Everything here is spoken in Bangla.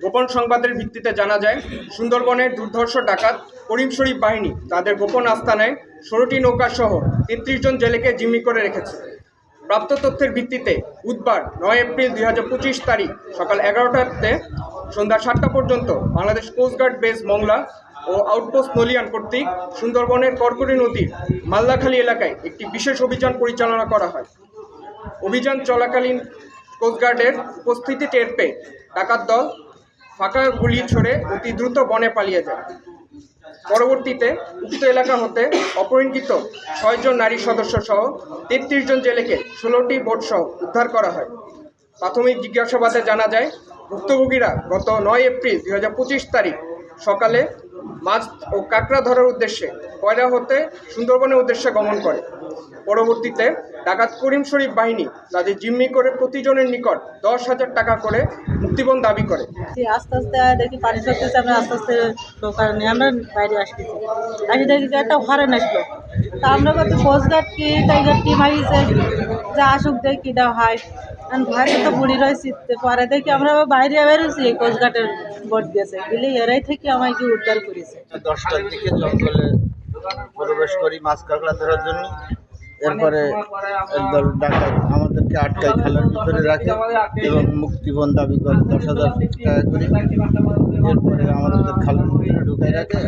গোপন সংবাদের ভিত্তিতে জানা যায়, সুন্দরবনের দুর্ধর্ষ ডাকাত করিম শরীফ বাহিনী তাদের গোপন আস্তানায় 16টি নৌকা সহ 33 জন জেলেকে জিম্মি করে রেখেছে। প্রাপ্ত তথ্যের ভিত্তিতে বুধবার 9 এপ্রিল 2025 তারিখ সকাল 11টাতে সন্ধ্যা 7টা পর্যন্ত বাংলাদেশ কোস্টগার্ড বেস মংলা ও আউটপোস্ট নলিয়ান কর্তৃক সুন্দরবনের করকরি নদীর মাল্লাখালী এলাকায় একটি বিশেষ অভিযান পরিচালনা করা হয়। অভিযান চলাকালীন কোস্টগার্ডের উপস্থিতি টের পেয়ে ডাকাত দল ফাঁকা গুলি ছড়ে অতি দ্রুত বনে পালিয়ে যায়। পরবর্তীতে উক্ত এলাকা হতে অপহরণকৃত 6 জন নারী সদস্য সহ 33 জন জেলেকে 16টি বোট সহ উদ্ধার করা হয়। প্রাথমিক জিজ্ঞাসাবাদে জানা যায়, ভুক্তভোগীরা গত 9 এপ্রিল 2025 তারিখ সকালে মাছ ও কাঁকড়া ধরার উদ্দেশ্যে কয়রা হতে সুন্দরবনের উদ্দেশ্যে গমন করে। পরবর্তীতে ডাকাত করিম শরীফ বাহিনী তাদের জিম্মি করে প্রতিজনের নিকট 10,000 টাকা করে মুক্তিপণ দাবি করে। আস্তে আস্তে দেখি পানি সরতেছে, আমরা আস্তে আস্তে নৌকা নিয়ে আমরা বাইরে আসতেছি, আসি দেখি একটা হরেন আসলো। তা আমরা কত কোস্টগার্ড কি টাইগার কি মারিছে, যা আসুক দেখি কিটা হয়। ভয়ে তো বুড়ি রয়েছি, পরে দেখি আমরা বাইরে বেরোছি, কোস্টগার্ডের বোট দিয়েছে গেলে এরাই থেকে আমাকে উদ্ধার করেছে। 10টার দিকে জঙ্গলে প্রবেশ করি মাছ কাঁকড়া ধরার জন্য। এরপরে একদল ডাকাত আমাদেরকে আটকায় খালের ভিতরে রাখে এবং মুক্তিপণ দাবি করে 10,000 টাকা করে। এরপরে আমাদের খালের ভিতরে ঢুকাই রাখে,